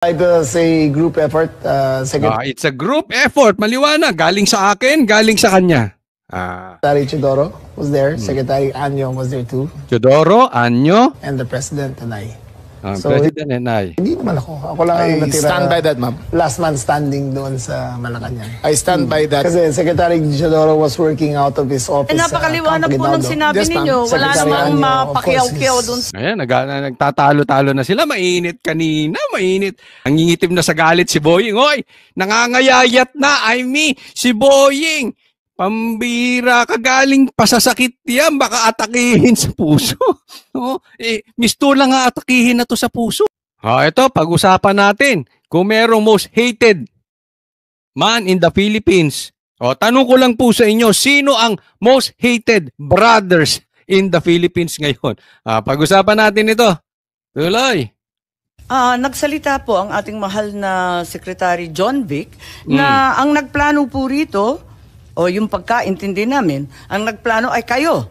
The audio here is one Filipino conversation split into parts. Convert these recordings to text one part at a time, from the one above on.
It was a group effort. It's a group effort. Maliwanag. Galing sa akin, galing sa kanya. Secretary Chodoro was there. Secretary Anyo was there too. Chodoro, Anyo, and the President and I. President and I. Hindi naman ako. Ako lang ang I natira. stand by that, ma'am. Last man standing doon sa Malacanang. I stand by that. Kasi Secretary Chodoro was working out of his office. Napakaliwanag po ng sinabi ninyo. Wala namang mapakiyaw-kiyaw doon. Ayan, nagtatalo-talo na sila. Mainit kanina, mainit. Nangingitim na sa galit si Boying. Hoy, nangangayayat na. Si Boying. Pambira, kagaling pasasakit yan, baka atakihin sa puso. Misto lang nga atakihin na to sa puso. Ito, pag-usapan natin kung merong most hated man in the Philippines. Tanong ko lang po sa inyo, sino ang most hated brothers in the Philippines ngayon? Pag-usapan natin ito. Tuloy. Nagsalita po ang ating mahal na Secretary John Vic na ang nagplano po rito, yung pagkaintindi namin, ang nagplano ay kayo.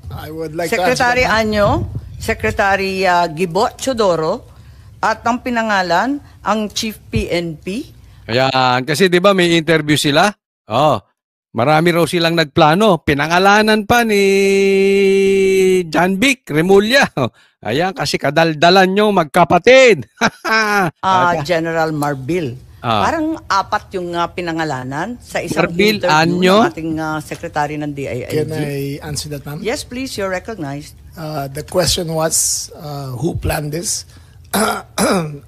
I would like Secretary to Anyo, Secretary Gibo Chodoro, at ang pinangalan, ang Chief PNP. Ayan, kasi di ba may interview sila? Marami raw silang nagplano. Pinangalanan pa ni John Vic Remulla. Ayan, kasi kadaldalan nyo magkapatid. General Marbil. Parang apat yung pinangalanan sa isang Marbil, interview Anyo. ng ating Secretary ng DILG. Can I answer that, ma'am? Yes, please, you're recognized. The question was, who planned this?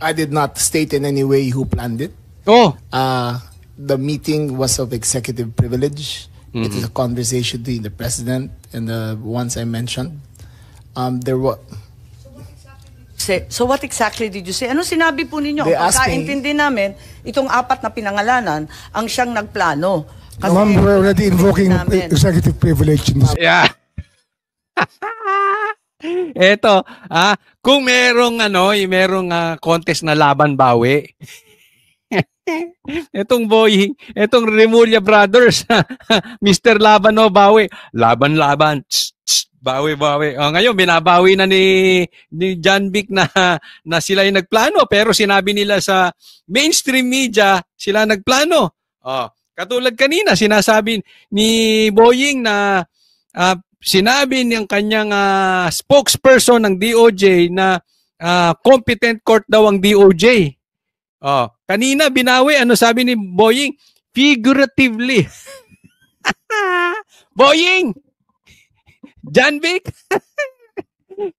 I did not state in any way who planned it. The meeting was of executive privilege. It is a conversation between the president and the ones I mentioned. There were. So what exactly did you say? Ano sinabi po ninyo? They Ang asked pagkaintindi namin, itong apat na pinangalanan, ang siyang nagplano. Kasi Ma'am, we're already invoking executive privilege. Yeah. Eto, kung merong contest na laban bawi. Etong Boying, etong Remulla Brothers, Mr. Laban o bawi. Laban-laban. Bawi-bawi. Ngayon, binabawi na ni John Vic na sila yung nagplano. Pero sinabi nila sa mainstream media, sila nagplano. Katulad kanina, sinasabi ni Boying na sinabi niyang kanyang spokesperson ng DOJ na competent court daw ang DOJ. Kanina, binawi. Ano sabi ni Boying? Figuratively. Boying! John Vic,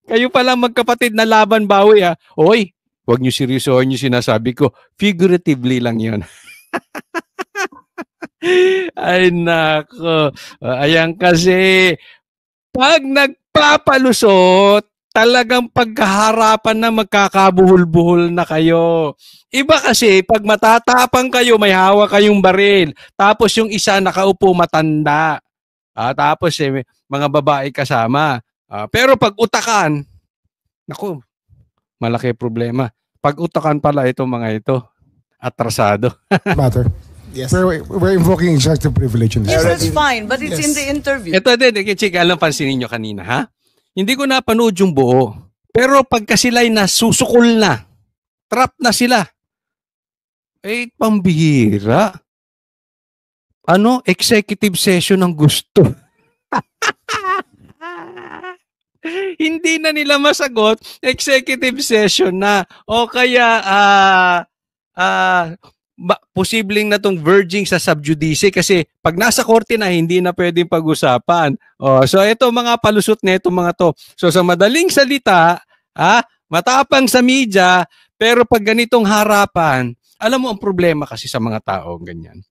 kayo palang magkapatid na laban bawi Oy, huwag niyo seryosohin yung sinasabi ko. Figuratively lang yun. Ay nako. Ayan kasi, pag nagpapalusot, talagang pagkaharapan na magkakabuhol-buhol na kayo. Iba kasi, pag matatapang kayo, may hawak kayong baril. Tapos yung isa nakaupo matanda. Tapos mga babae kasama. Pero pag utakan, naku, malaki problema. Pag utakan pala itong mga ito, atrasado. Matter. Yes. We're invoking executive privilege in this. Yes, that's fine, but it's in the interview. Ito din, chika, alam pansinin nyo kanina, ha? Hindi ko napanood yung buo. Pero pagka sila'y nasusukol na, trap na sila, pambihira. Executive session ang gusto. Hindi na nila masagot, executive session na. O kaya, posibleng na tong verging sa subjudice kasi pag nasa korte na, hindi na pwedeng pag-usapan. So ito mga palusot na itong mga to. So sa madaling salita, matapang sa media, pero pag ganitong harapan, alam mo ang problema kasi sa mga tao ganyan.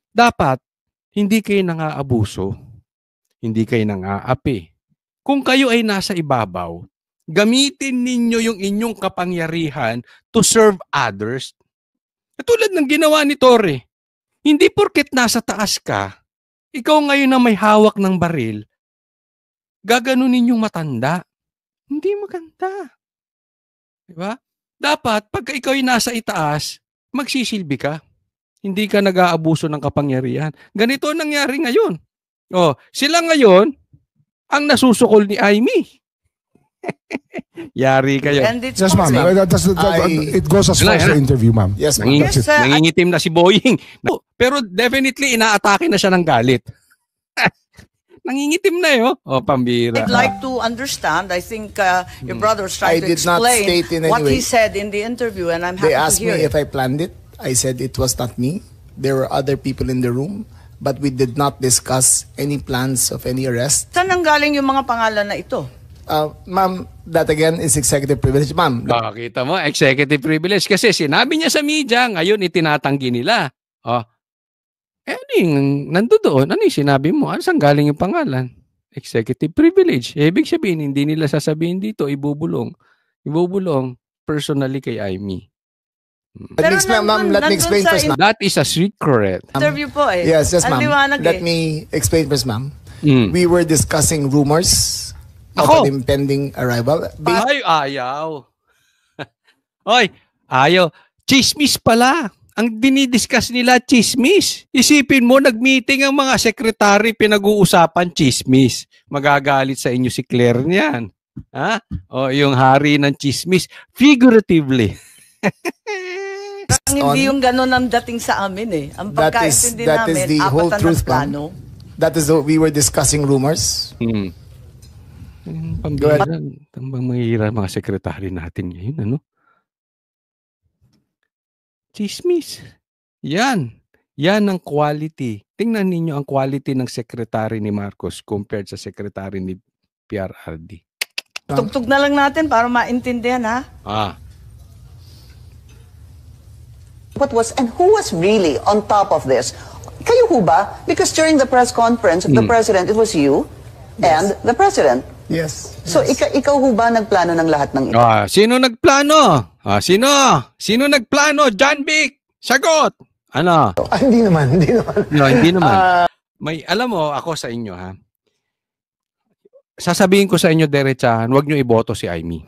Dapat, hindi kayo nang-aabuso, hindi kayo nang-aapi. Kung kayo ay nasa ibabaw, gamitin ninyo yung inyong kapangyarihan to serve others. Katulad ng ginawa ni Torre. Hindi porket nasa taas ka, ikaw ngayon na may hawak ng baril, gaganunin yung matanda. Hindi maganda. Diba? Dapat, pagka ikaw ay nasa itaas, magsisilbi ka. Hindi ka nag-aabuso ng kapangyarihan. Ganito ang nangyari ngayon. Sila ngayon, ang nasusukol ni Amy. Yari kayo. And it's Yes, ma'am. public. It goes as far as the interview, ma'am. Yes, ma'am. Nangingit, Yes, sir. nangingitim na si Boying. No, pero definitely, inaatake na siya ng galit. Nangingitim na yun. O, pambira. I'd like to understand. I think your brother's trying I to did not explain state in any what he way. said in the interview, and I'm happy They to asked hear me it. if I planned it. I said it was not me. There were other people in the room, but we did not discuss any plans of any arrest. Saan nanggaling yung mga pangalan na ito? Ma'am, that again is executive privilege. Ma'am, Kita mo, executive privilege. Kasi sinabi niya sa media, ngayon itinatanggi nila. Oh. Ano yung nandoon? Ano yung sinabi mo? Ano saan galing yung pangalan? Executive privilege. Ibig sabihin, hindi nila sasabihin dito, ibubulong. Ibubulong personally kay Amy. let me explain, ma'am. Let me explain first, ma'am. That is a secret. Interview po eh. Yes, Ang ma'am. liwanag Let eh. me explain first, ma'am. Mm. We were discussing rumors Ako? of an impending arrival. Ay, ayaw. Oy, ayaw. Chismis pala. Ang dinidiscuss nila, chismis. Isipin mo, nag-meeting ang mga sekretary, pinag-uusapan chismis. Magagalit sa inyo si Claire niyan. Ha? O, yung hari ng chismis. Figuratively. Hindi yung ganun ang dating sa amin eh. Ang pagkaintindi that is namin, the whole apatan truth, ng plano. That is we were discussing rumors. Hmm. Pambira. Tambang mahihira mga sekretary natin ngayon, ano? Chismis. Yan. Yan ang quality. Tingnan ninyo ang quality ng secretary ni Marcos compared sa secretary ni PRRD. Tugtog na lang natin para maintindihan ha. What was and who was really on top of this? Kayo ho ba? Because during the press conference of the president, it was you and the president. Yes. So ikaw ho ba nagplano ng lahat ng ito? Sino nagplano? Sino? Sino nagplano? John Vic! Sagot! Ano? Hindi naman, hindi naman. No, hindi naman. May, alam mo, ako sa inyo, ha? Sasabihin ko sa inyo, derechahan, huwag nyo iboto si Amy.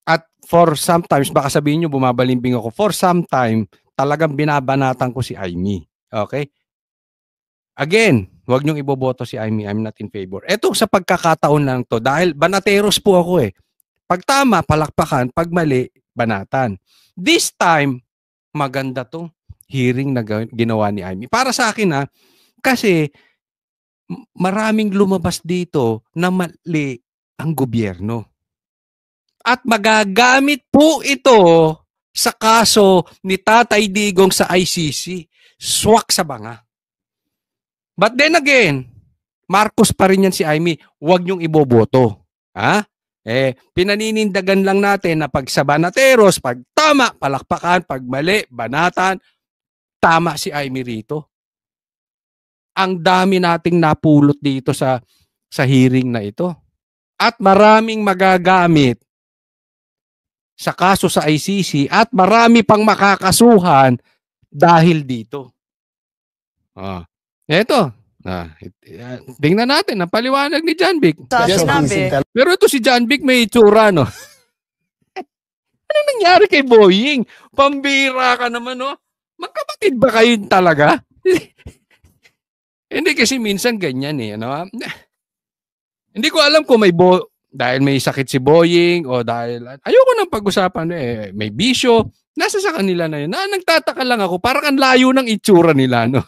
At for sometimes, baka sabihin nyo, bumabalimbing ako, for some time, talagang binabanatan ko si Amy. Okay? Again, huwag nyo iboboto si Amy. I'm not in favor. Eto sa pagkakataon lang to, dahil banateros po ako eh. Pag tama, palakpakan. Pag mali, banatan. This time, maganda to hearing na ginawa ni Amy. Para sa akin ha, kasi maraming lumabas dito na mali ang gobyerno. At magagamit po ito sa kaso ni Tatay Digong sa ICC. Swak sa banga. But then again, Marcos pa rin yan si Amy. Huwag niyong iboboto. Ha? Pinaninindagan lang natin na pag sa banateros, pag tama, palakpakan, pag mali, banatan, tama si Amy rito. Ang dami nating napulot dito sa hearing na ito. At maraming magagamit sa kaso sa ICC at marami pang makakasuhan dahil dito. Eto. Tingnan natin ang paliwanag ni John Vic. Yes, ma'am. Pero ito si John Vic may itsura, no? Ano nangyari kay Boying? Pambira ka naman, no? Magkapatid ba kayo talaga? Hindi kasi minsan ganyan eh. Ano? Hindi ko alam kung dahil may sakit si Boying o dahil ayoko nang pag-usapan may bisyo. Nasa sa kanila na yun. Nagtataka lang ako. Parang ang layo ng itsura nila, no?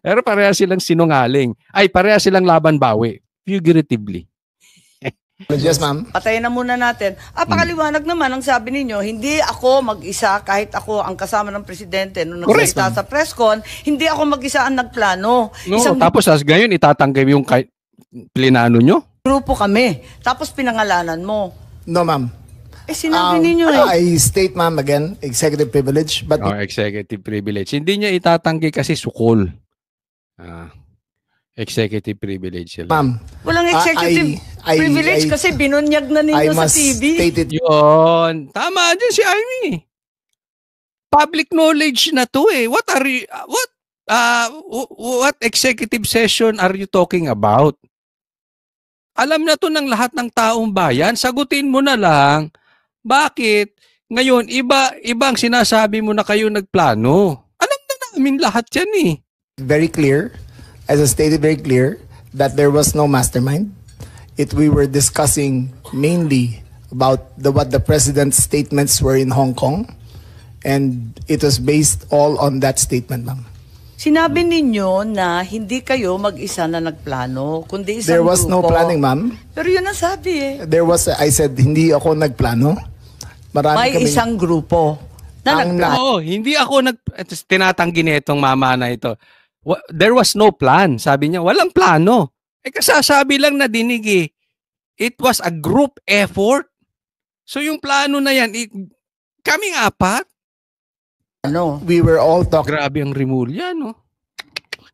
Pero pareha silang sinungaling. Ay, pareha silang laban bawi. Figuratively. Yes, ma'am. Patayin na muna natin. Pakaliwanag naman ang sabi ninyo, hindi ako mag-isa kahit ako ang kasama ng presidente nung nagsalita sa presscon, hindi ako mag-isa ang nagplano. No, Isang tapos ngayon itatanggap yung plinano nyo? grupo kami. Tapos pinangalanan mo. No, ma'am. Sinabi ninyo I state, ma'am, again, executive privilege, but Executive privilege. Hindi niya itatanggi kasi sukol. Executive privilege sila. ma'am, Walang executive privilege kasi binunyag na I ninyo sa must TV. state it. Yun. Tama din si Amy. Public knowledge na to eh. What executive session are you talking about? Alam na to ng lahat ng taong bayan. Sagutin mo na lang. Bakit? Ngayon, ibang sinasabi mo na kayo nagplano. Alam na namin lahat yan eh. Very clear, as I stated very clear, that there was no mastermind. we were discussing mainly about what the president's statements were in Hong Kong, and it was based all on that statement, ma'am. Sinabi ninyo na hindi kayo mag-isa na nagplano, kundi isang There was no grupo. planning, ma'am. Pero yun ang sabi eh. I said, hindi ako nagplano. Marami May kaming- isang grupo na Ang nagplano. Oo, hindi ako tinatanggi nitong mama na ito. There was no plan. Sabi niya, walang plano. Kasasabi lang na dinig eh. It was a group effort. So yung plano na yan, kaming apat. Ano? We were all talking. Grabe ang Rimulya, no?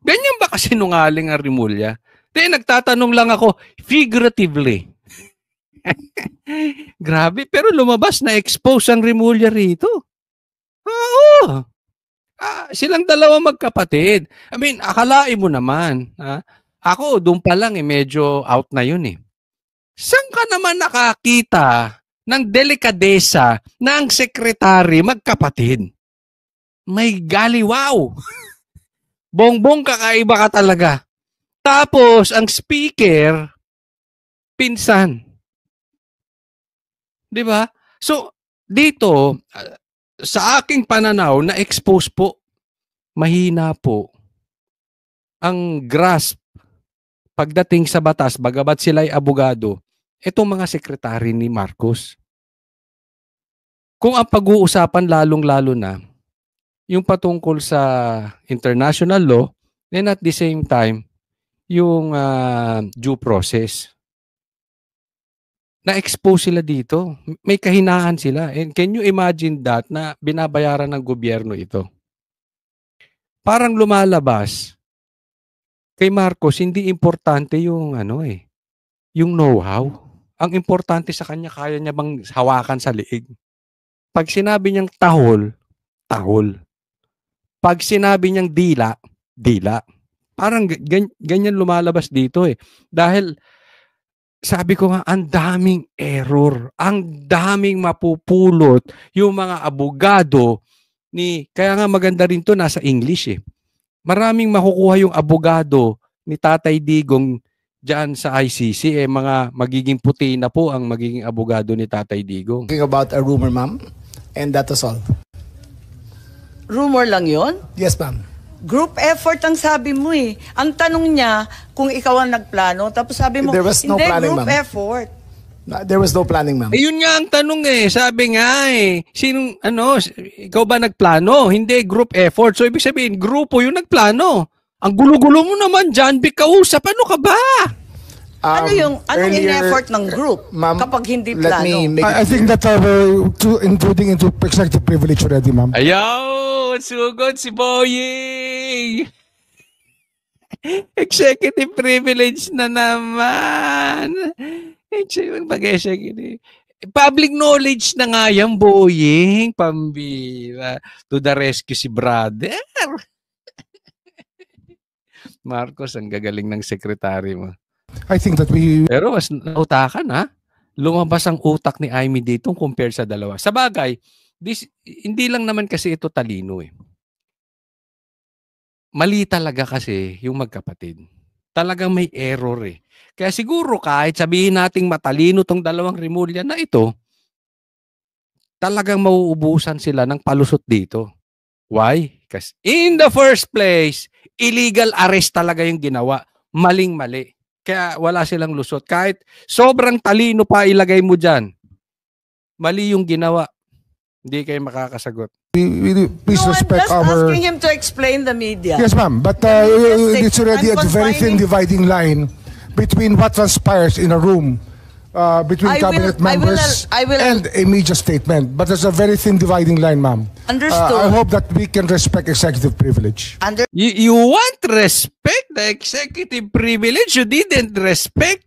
Ganyan ba kasi nungaling ang Rimulya? Nagtatanong lang ako, figuratively. Grabe, pero lumabas na expose ang Rimulya rito. Oo. Silang dalawa magkapatid. I mean, akalain mo naman. Ha? Ako, doon pa lang medyo out na yun eh. Saan ka naman nakakita ng delikadesa ng sekretary magkapatid? May galiwaw. Bongbong kakaiba ka talaga. Tapos, ang speaker, pinsan. Di ba? So, dito, sa aking pananaw, na-expose po, mahina po ang grasp pagdating sa batas, bagamat sila'y abogado, itong mga sekretary ni Marcos. Kung ang pag-uusapan lalong-lalo na, yung patungkol sa international law, and at the same time, yung due process. Na-expose sila dito. May kahinaan sila. And can you imagine that na binabayaran ng gobyerno ito? Parang lumalabas, kay Marcos, hindi importante yung yung know-how. Ang importante sa kanya, kaya niya bang hawakan sa liig. Pag sinabi niyang tahol, tahol. Pag sinabi niyang dila, dila. Parang ganyan lumalabas dito eh. Dahil, sabi ko nga, ang daming error. Ang daming mapupulot yung mga abogado kaya nga maganda rin to nasa English eh. Maraming makukuha yung abogado ni Tatay Digong dyan sa ICC mga magiging puti na po ang magiging abogado ni Tatay Digong. Talking about a rumor, ma'am, and that was all. Rumor lang yon? Yes, ma'am. Group effort ang sabi mo eh. Ang tanong niya kung ikaw ang nagplano, tapos sabi mo, There was no hindi, planning, group ma'am. effort. There was no planning, ma'am. Yun nga ang tanong eh. Sabi nga eh, ikaw ba nagplano? Hindi, group effort. So ibig sabihin, grupo yung nagplano. Ang gulo-gulo mo naman, John Vic, kausap. Ano ka ba? Anong Earlier, in-effort ng group ma'am, kapag hindi let plano? me make I think that we're intruding into executive privilege already, ma'am. Ayaw! Sugod si Boying! Executive privilege na naman. Public knowledge na nga yan, Boying. Pambira. To the rescue si brother. Marcos, ang gagaling ng sekretary mo. I think that we Pero mas nautakan ha. Lumabas ang utak ni Amy dito compared sa dalawa. Sa bagay, hindi lang naman kasi ito talino eh. Mali talaga kasi yung magkapatid. Talagang may error eh. Kaya siguro kahit sabihin nating matalino tong dalawang Rimulya na ito, talagang mauubusan sila ng palusot dito. Why? Kasi in the first place, illegal arrest talaga yung ginawa. Maling-mali. Kaya wala silang lusot. Kahit sobrang talino pa ilagay mo dyan, mali yung ginawa. Hindi kayo makakasagot. please No, I'm respect just our... asking him to explain the media. Yes, ma'am. But Just it's already a very thin dividing line between what transpires in a room between cabinet members I will- and a media statement. But there's a very thin dividing line, ma'am. Understood. I hope that we can respect executive privilege. You want respect the executive privilege? You didn't respect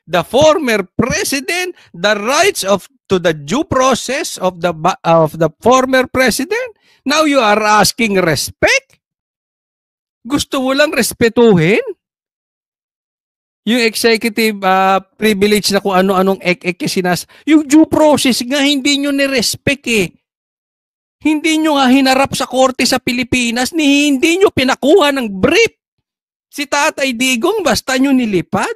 the former president, the rights to the due process of the former president. Now you are asking respect? Gusto mo lang respetuhin? Yung executive privilege na kung ano-anong yung due process nga hindi nyo ni-respect eh. Hindi nyo nga hinarap sa korte sa Pilipinas, hindi nyo pinakuha ng brief. Si Tatay Digong basta nyo nilipad.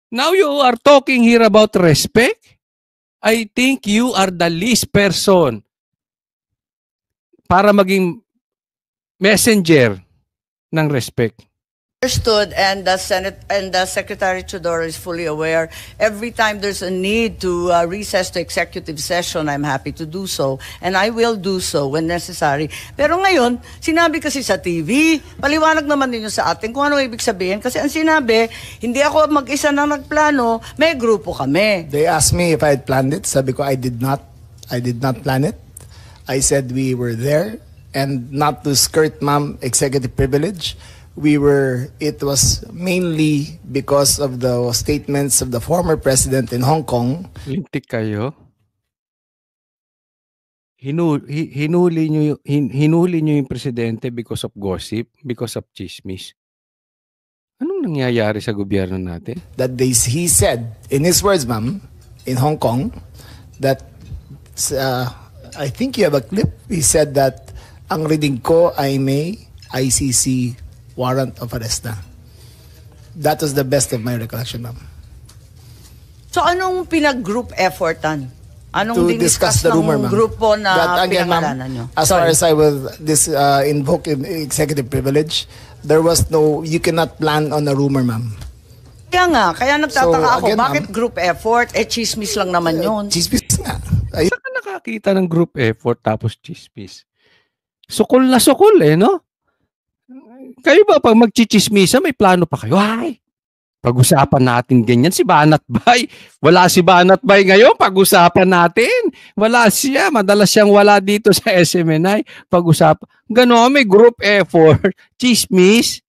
Now you are talking here about respect. I think you are the least person para maging messenger ng respect. Understood, and the Senate and the Secretary Chodoro is fully aware. Every time there's a need to recess to executive session, I'm happy to do so, and I will do so when necessary. Pero ngayon, sinabi kasi sa TV, paliwanag naman ninyo sa atin kung ano ibig sabihin. Kasi ang sinabi, hindi ako mag-isa na nagplano, may grupo kami. They asked me if I had planned it. Sabi ko, I did not. I did not plan it. I said we were there, and not to skirt, ma'am, executive privilege. It was mainly because of the statements of the former president in Hong Kong. Lintik kayo. Hinuli nyo yung presidente because of gossip, because of chismis. Anong nangyayari sa gobyerno natin? That he said, in his words, ma'am, in Hong Kong, that, I think you have a clip, he said that, ang reading ko ay may ICC warrant of arrest na. That was the best of my recollection, ma'am. So anong pinag-group effortan? Anong To discuss the rumor, ma'am. grupo na That, again, pinangalanan ma'am, nyo? as far as I will invoke executive privilege, there was no, you cannot plan on a rumor, ma'am. Kaya nagtataka So, ako, again, bakit ma'am, group effort? Chismis lang naman yun. Chismis nga. Ayun. Saan ka nakakita ng group effort tapos chismis? Sukol na sukol no? Kayo ba pag magchichismisa, may plano pa kayo? Ay, pag-usapan natin ganyan. Si Banat Bay. Wala si Banat Bay ngayon. Pag-usapan natin. Wala siya. Madalas siyang wala dito sa SMNI. Pag-usapan. Gano'n, may group effort. Chismis.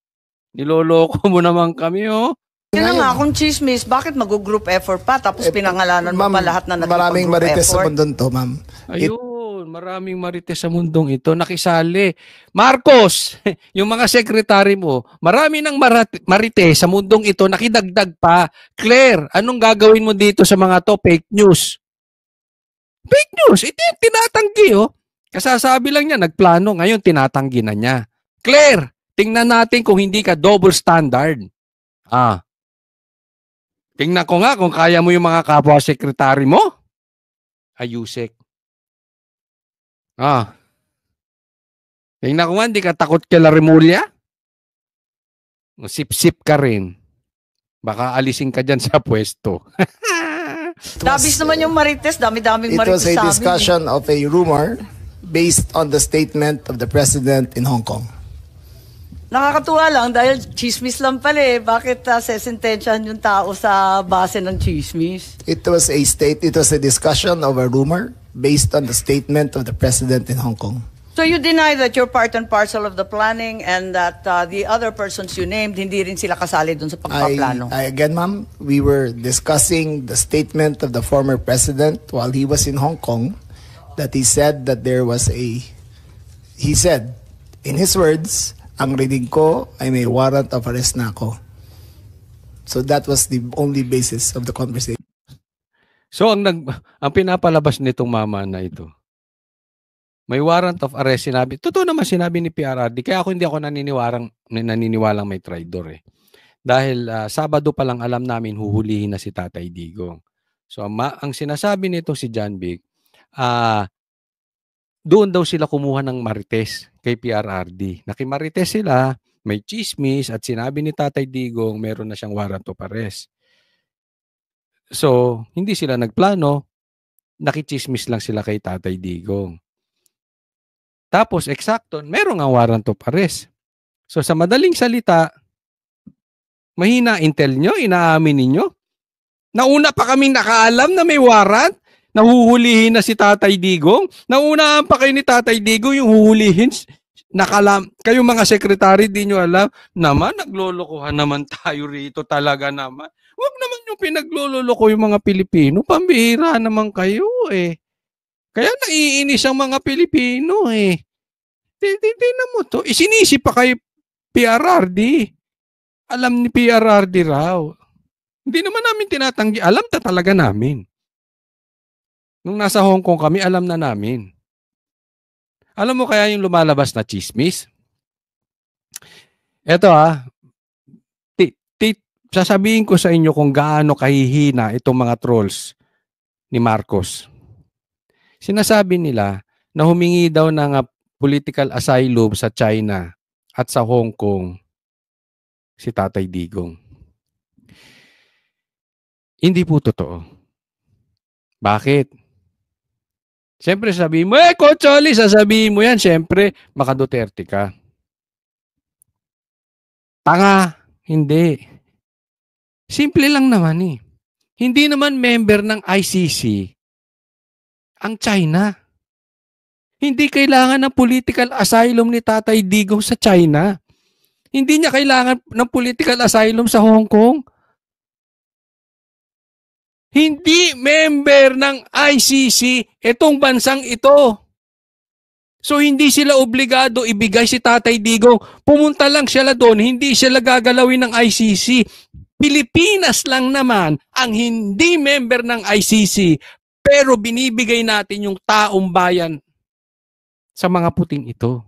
Niloloko mo naman kami, Yun nga, kung chismis, bakit mag-group effort pa? Tapos pinangalanan mo Ma'am, pa lahat na maraming nag-group marites sa effort. mundon to, ma'am. Ayun, maraming marites sa mundong ito. Nakisali. Marcos, yung mga sekretary mo, marami ng marites sa mundong ito, nakidagdag pa. Claire, anong gagawin mo dito sa mga to? Fake news. Fake news. Ito yung tinatanggi, Kasasabi lang niya, nagplano. Ngayon, tinatanggi na niya. Claire, tingnan natin kung hindi ka double standard. Tingnan ko nga kung kaya mo yung mga kapwa-sekretary mo. Ayusek. Tingnan ko nga, hindi ka takot kila Remulla. Sip-sip ka rin. Baka alisin ka dyan sa pwesto. Dabis naman yung marites, dami-daming It marites was a sa amin. discussion of a rumor based on the statement of the president in Hong Kong. Nakakatuwa lang dahil chismis lang pala Bakit sesentensyahan yung tao sa base ng chismis? It was a discussion of a rumor based on the statement of the president in Hong Kong. So you deny that you're part and parcel of the planning and that the other persons you named, hindi rin sila kasali dun sa pagpaplano? Again, ma'am, we were discussing the statement of the former president while he was in Hong Kong, that he said that he said, in his words, ang reading ko ay may warrant of arrest na ako. So that was the only basis of the conversation. So ang pinapalabas nitong mama na ito, may warrant of arrest sinabi. Totoo naman sinabi ni PRRD. Kaya hindi ako naniniwalang may traitor Dahil Sabado pa lang alam namin huhulihin na si Tatay Digong. So ang sinasabi nito si John Vic, doon daw sila kumuha ng marites kay PRRD. Nakimarites sila, may chismis at sinabi ni Tatay Digong meron na siyang warrant of arrest. So, hindi sila nagplano, nakichismis lang sila kay Tatay Digong. Tapos, eksakto, meron nga warrant of arrest. So, sa madaling salita, mahina intel nyo, inaamin ninyo. Nauna pa kaming nakaalam na may warrant, nahuhulihin na si Tatay Digong. Naunahan pa kayo ni Tatay Digong yung huhulihin. Kayo mga sekretary, di nyo alam. Naman, naglolokohan naman tayo rito talaga naman. Huwag naman yung pinagloloko yung mga Pilipino. Pambihira naman kayo Kaya naiinis ang mga Pilipino Tingnan mo to. Isinisi pa kay PRRD. Alam ni PRRD raw. Hindi naman namin tinatanggi. Alam na talaga namin. Nung nasa Hong Kong kami, alam na namin. Alam mo kaya yung lumalabas na chismis? Eto sasabihin ko sa inyo kung gaano kahihina itong mga trolls ni Marcos. Sinasabi nila na humingi daw ng political asylum sa China at sa Hong Kong si Tatay Digong. Hindi po totoo. Bakit? Siyempre sabihin mo, Cocholi, sasabihin mo yan. Siyempre, maka Duterte ka. Tanga. Hindi. Simple lang naman eh. Hindi naman member ng ICC ang China. Hindi kailangan ng political asylum ni Tatay Digong sa China. Hindi niya kailangan ng political asylum sa Hong Kong. Hindi member ng ICC itong bansang ito. So hindi sila obligado ibigay si Tatay Digong. Pumunta lang sila doon, hindi sila gagalawin ng ICC. Pilipinas lang naman ang hindi member ng ICC, pero binibigay natin yung taong bayan sa mga puting ito.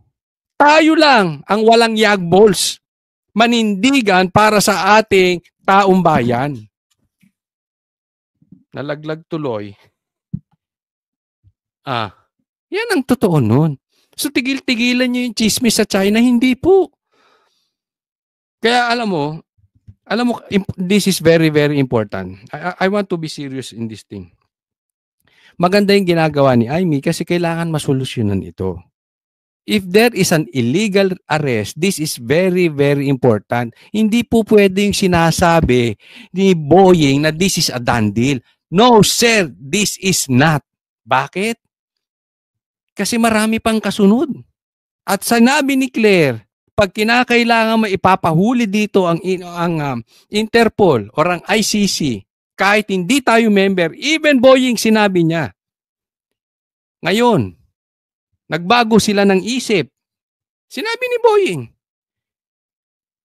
Tayo lang ang walang yagballs, manindigan para sa ating taong bayan. Nalaglag tuloy. Yan ang totoo nun. So tigil-tigilan nyo yung chismis sa China, hindi po. Kaya alam mo, this is very, very important. I want to be serious in this thing. Maganda yung ginagawa ni Amy kasi kailangan masolusyonan ito. If there is an illegal arrest, this is very, very important. Hindi po pwedeng sinasabi ni Boying na this is a done deal. No, sir, this is not. Bakit? Kasi marami pang kasunod. At sinabi ni Claire, pag kinakailangan maipapahuli dito ang Interpol or ang ICC, kahit hindi tayo member, even Boying sinabi niya. Ngayon, nagbago sila ng isip. Sinabi ni Boying.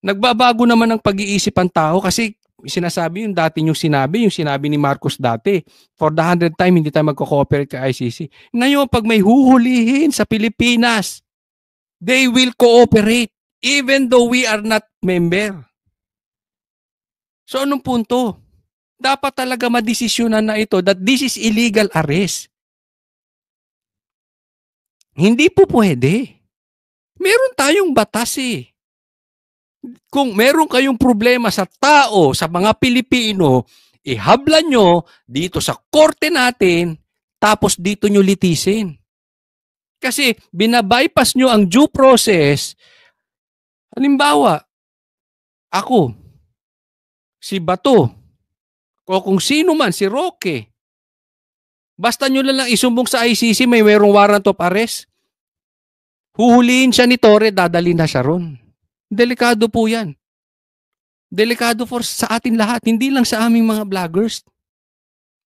Nagbabago naman ang pag-iisip ang tao kasi sinasabi yung dati yung sinabi ni Marcos dati, for the 100th time, hindi tayo magko-cooperate kay ICC. Ngayon, pag may huhulihin sa Pilipinas, they will cooperate even though we are not member. So, anong punto? Dapat talaga madesisyonan na ito that this is illegal arrest. Hindi po pwede. Meron tayong batas eh. Kung meron kayong problema sa tao, sa mga Pilipino, ihablan nyo dito sa korte natin, tapos dito nyo litisin. Kasi binabypass nyo ang due process. Halimbawa, ako, si Bato, o kung sino man, si Roque, basta nyo lang isumbong sa ICC, may merong warrant of arrest, huhulihin siya ni Torre, dadali na siya ron. Delikado po yan. Delikado sa atin lahat, hindi lang sa aming mga vloggers,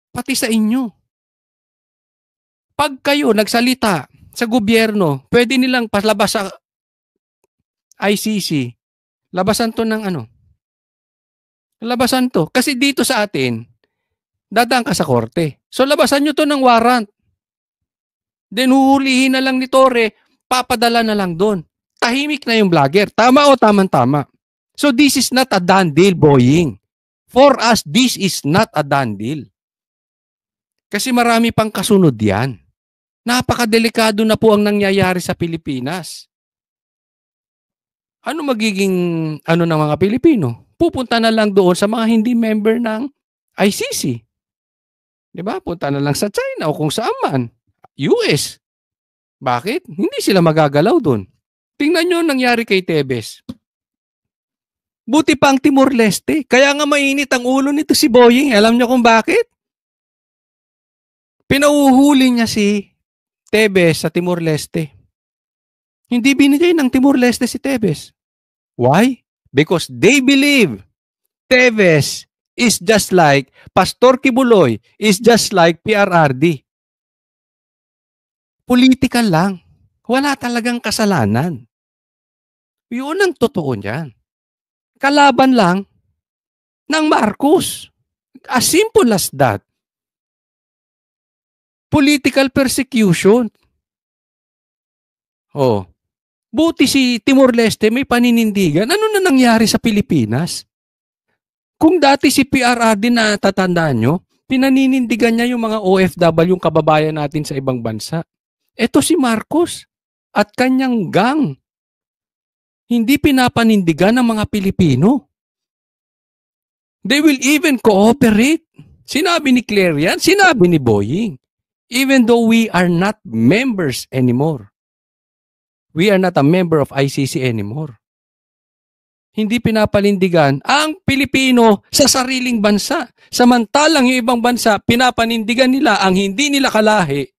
pati sa inyo. Pag kayo nagsalita sa gobyerno, pwede nilang palabas sa ICC, labasan to ng ano? Labasan to. Kasi dito sa atin, dadaan ka sa korte. So labasan nyo to ng warrant. Then huhulihin na lang ni Torre, papadala na lang doon. Tahimik na yung vlogger. Tama o tamang-tama. So this is not a done deal, Boying. For us, this is not a done deal. Kasi marami pang kasunod yan. Napakadelikado na po ang nangyayari sa Pilipinas. Ano magiging ng mga Pilipino? Pupunta na lang doon sa mga hindi member ng ICC. Diba? Punta na lang sa China o kung saan man. US. Bakit? Hindi sila magagalaw doon. Tingnan nyo nangyari kay Tebes. Buti pa ang Timor-Leste. Kaya nga mainit ang ulo nito si Boying. Alam nyo kung bakit? Pinauhuli niya si Tebes sa Timor-Leste. Hindi binigay ng Timor-Leste si Tebes. Why? Because they believe Tebes is just like Pastor Kibuloy, is just like PRRD. Political lang. Wala talagang kasalanan. Yun ang totoo niyan. Kalaban lang ng Marcos. As simple as that. Political persecution. Oh. Buti si Timor-Leste may paninindigan. Ano na nangyari sa Pilipinas? Kung dati si PRRD na tatandaan nyo, pinaninindigan niya yung mga OFW, yung kababayan natin sa ibang bansa. Ito si Marcos at kanyang gang. Hindi pinapanindigan ng mga Pilipino. They will even cooperate. Sinabi ni Claire yan, sinabi ni Boying. Even though we are not members anymore. We are not a member of ICC anymore. Hindi pinapanindigan ang Pilipino sa sariling bansa. Samantalang yung ibang bansa, pinapanindigan nila ang hindi nila kalahi.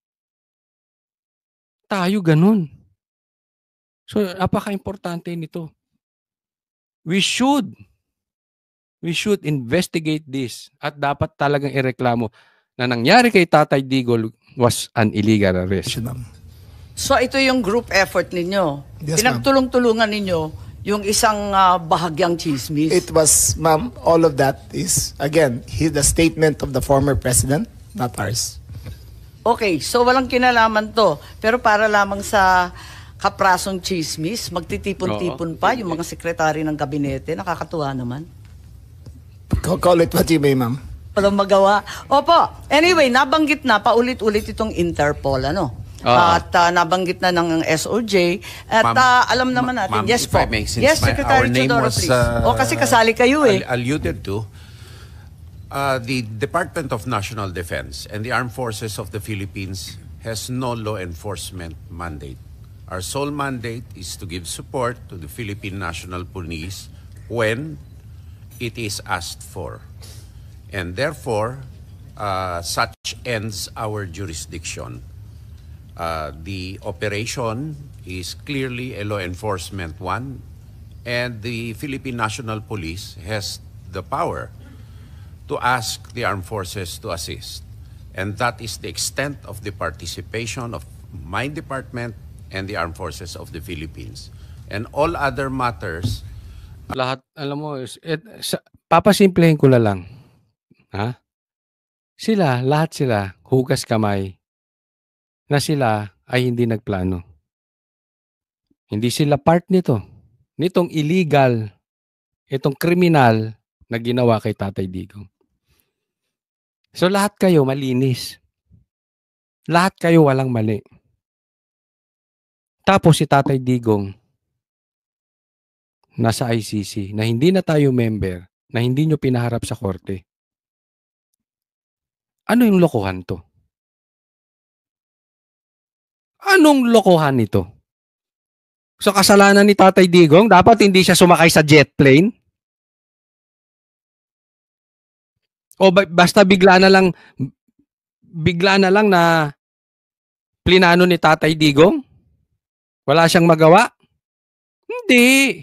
Tayo ganun. So, napaka-importante nito. We should investigate this at dapat talagang ireklamo na nangyari kay Tatay Digol was an illegal arrest. So ito yung group effort ninyo. Yes, ma'am. Pinagtulong-tulungan ninyo yung isang bahagyang chismis. It was, ma'am, all of that is, again, the statement of the former president, not ours. Okay, so walang kinalaman to. Pero para lamang sa kaprasong chismis, magtitipon-tipon pa yung mga sekretary ng kabinete. Nakakatuwa naman. Call it what you may, ma'am. Walang magawa. Opo, anyway, nabanggit na paulit-ulit itong Interpol, ano? At nabanggit na ng SOJ. At alam naman natin, yes po. Yes, Secretary Chodoro, please. Kasi kasali kayo eh. Alluded to, the Department of National Defense and the Armed Forces of the Philippines has no law enforcement mandate. Our sole mandate is to give support to the Philippine National Police when it is asked for. And therefore, such ends our jurisdiction. The operation is clearly a law enforcement one, and the Philippine National Police has the power to ask the armed forces to assist. And that is the extent of the participation of my department and the armed forces of the Philippines. And all other matters... Lahat, alam mo, papasimplihin ko na lang. Ha? Lahat sila, hugas kamay, na sila ay hindi nagplano. Hindi sila part nitong illegal, itong kriminal na ginawa kay Tatay Digong. So lahat kayo malinis. Lahat kayo walang mali. Tapos si Tatay Digong nasa ICC na hindi na tayo member, na hindi nyo pinaharap sa korte. Ano yung lokohan to? Anong lokohan nito? So kasalanan ni Tatay Digong, dapat hindi siya sumakay sa jet plane? O basta bigla na lang na plinano ni Tatay Digong? Wala siyang magawa? Hindi.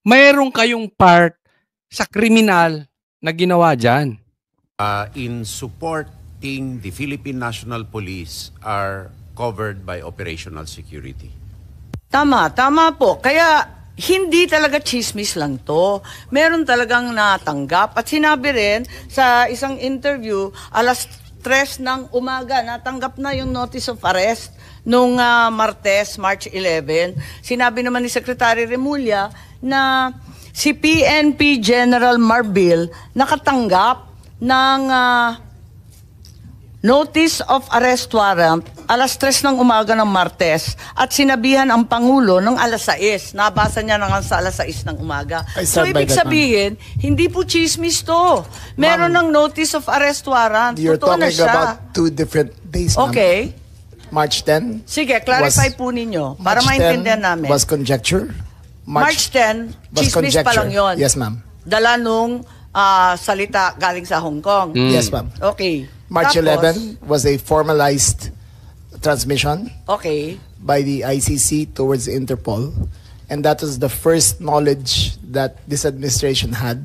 Mayroon kayong part sa kriminal na ginawa dyan. In supporting the Philippine National Police are covered by operational security. Tama po. Kaya hindi talaga chismis lang to. Meron talagang natanggap. At sinabi rin sa isang interview, alas 3 ng umaga, natanggap na yung notice of arrest nung Martes, March 11. Sinabi naman ni Secretary Remulla na si PNP General Marbil nakatanggap ng notice of arrest warrant alas 3 ng umaga ng Martes at sinabihan ang Pangulo ng alas 6. Nabasa niya na nga sa alas 6 ng umaga. So ibig sabihin, hindi po chismis to. Meron ng notice of arrest warrant. You're Totoo na talking siya. about 2 different days, ma'am. Okay. March 10. Sige, clarify po ninyo para maintindihan namin. Was conjecture. March 10, was chismis pa lang yun. Yes, ma'am. Dala nung salita galing sa Hong Kong. Yes, ma'am. Okay. March Tapos, 11 was a formalized transmission okay. by the ICC towards Interpol. And that was the first knowledge that this administration had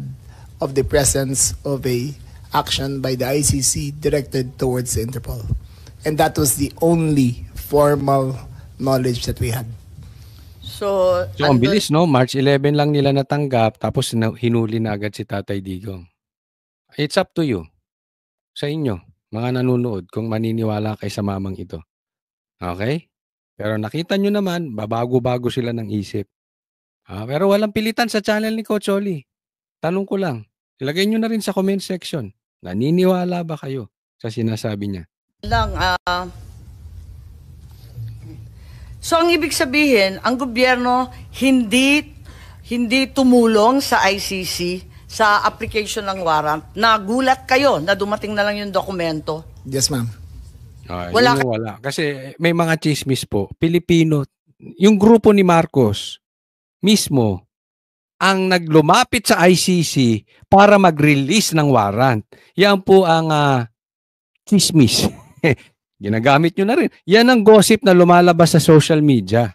of the presence of a action by the ICC directed towards Interpol. And that was the only formal knowledge that we had. So ang bilis, no? March 11 lang nila natanggap, tapos hinuli na agad si Tatay Digong. It's up to you. Sa inyo, mga nanonood, kung maniniwala kay sa mamang ito. Okay? Pero nakita nyo naman, babago-bago sila ng isip. Pero walang pilitan sa channel ni Coach Oli. Tanong ko lang, Ilagay nyo na rin sa comment section. Naniniwala ba kayo sa sinasabi niya? So ang ibig sabihin, ang gobyerno hindi tumulong sa ICC sa application ng warrant. Nagulat kayo na dumating na lang yung dokumento. Yes, ma'am. Wala wala. Kasi may mga chismis po. Pilipino, yung grupo ni Marcos mismo ang naglumapit sa ICC para mag-release ng warrant. Yan po ang chismis. Ginagamit nyo na rin. Yan ang gossip na lumalabas sa social media.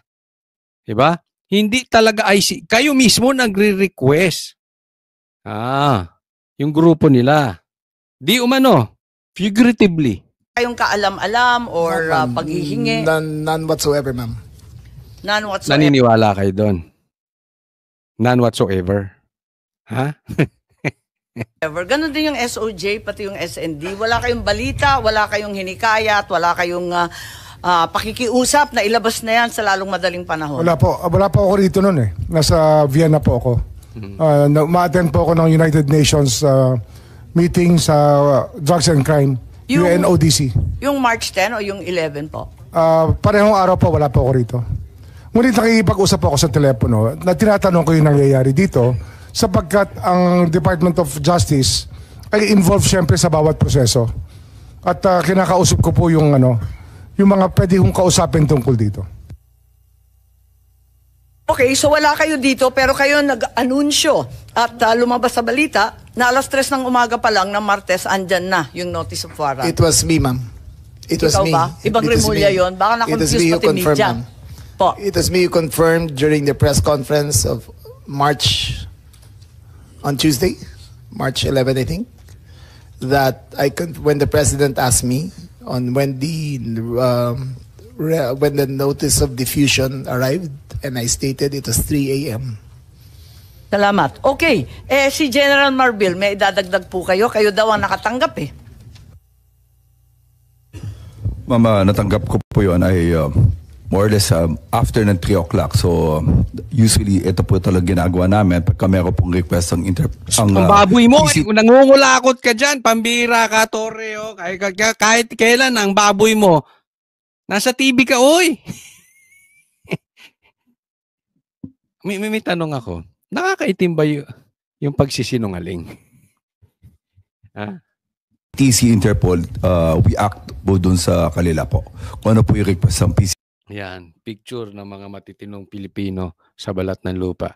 Diba? Hindi talaga ICC. Kayo mismo nagre-request. Yung grupo nila. Di umano, figuratively. Kayong kaalam-alam or paghihingi? None whatsoever, ma'am. None whatsoever. Naniniwala kayo doon? None whatsoever. Ha? Ganon din yung SOJ, pati yung SND. Wala kayong balita, wala kayong hinikayat, wala kayong pakikiusap na ilabas na yan sa lalong madaling panahon. Wala po ako rito noon eh. Nasa Vienna po ako. Ma-attend po ako ng United Nations meeting sa Drugs and Crime, UNODC. Yung March 10 o yung 11 po? Parehong araw po, wala po ako rito. Ngunit nakikipag-usap ako sa telepono na tinatanong ko yung nangyayari dito sapagkat ang Department of Justice ay involved syempre sa bawat proseso. At kinakausap ko po yung mga pwede kong kausapin tungkol dito. Okay, so wala kayo dito pero kayo nag-anunsyo at lumabas sa balita na alas 3 ng umaga pa lang ng Martes andyan na yung notice of warrant. It was me, ma'am. It was Ikaw me. ba? Ibang It was Remulla me. yun? Baka na-confuse It was me who pati confirmed, media. ma'am. Po. It was me who confirmed during the press conference of March, on Tuesday, March 11, I think, that when the president asked me on when the notice of diffusion arrived, and I stated it was 3 a.m. Salamat. Okay. Si General Marbil, may idadagdag po kayo. Kayo daw ang nakatanggap eh. Mama, natanggap ko po yun ay more or less after ng 3 o'clock. So, usually, ito po talaga ginagawa namin pagka meron pong request ang ang baboy mo, nangungulakot ka dyan, pambira ka, Torre. Oh. Kahit kailan ang baboy mo, nasa TV ka, oy. may tanong ako. Nakakaitim ba yung pagsisinungaling? TC Interpol, we act po dun sa kanila po. Kung ano po yung request ng PC. Yan, picture ng mga matitinong Pilipino sa balat ng lupa.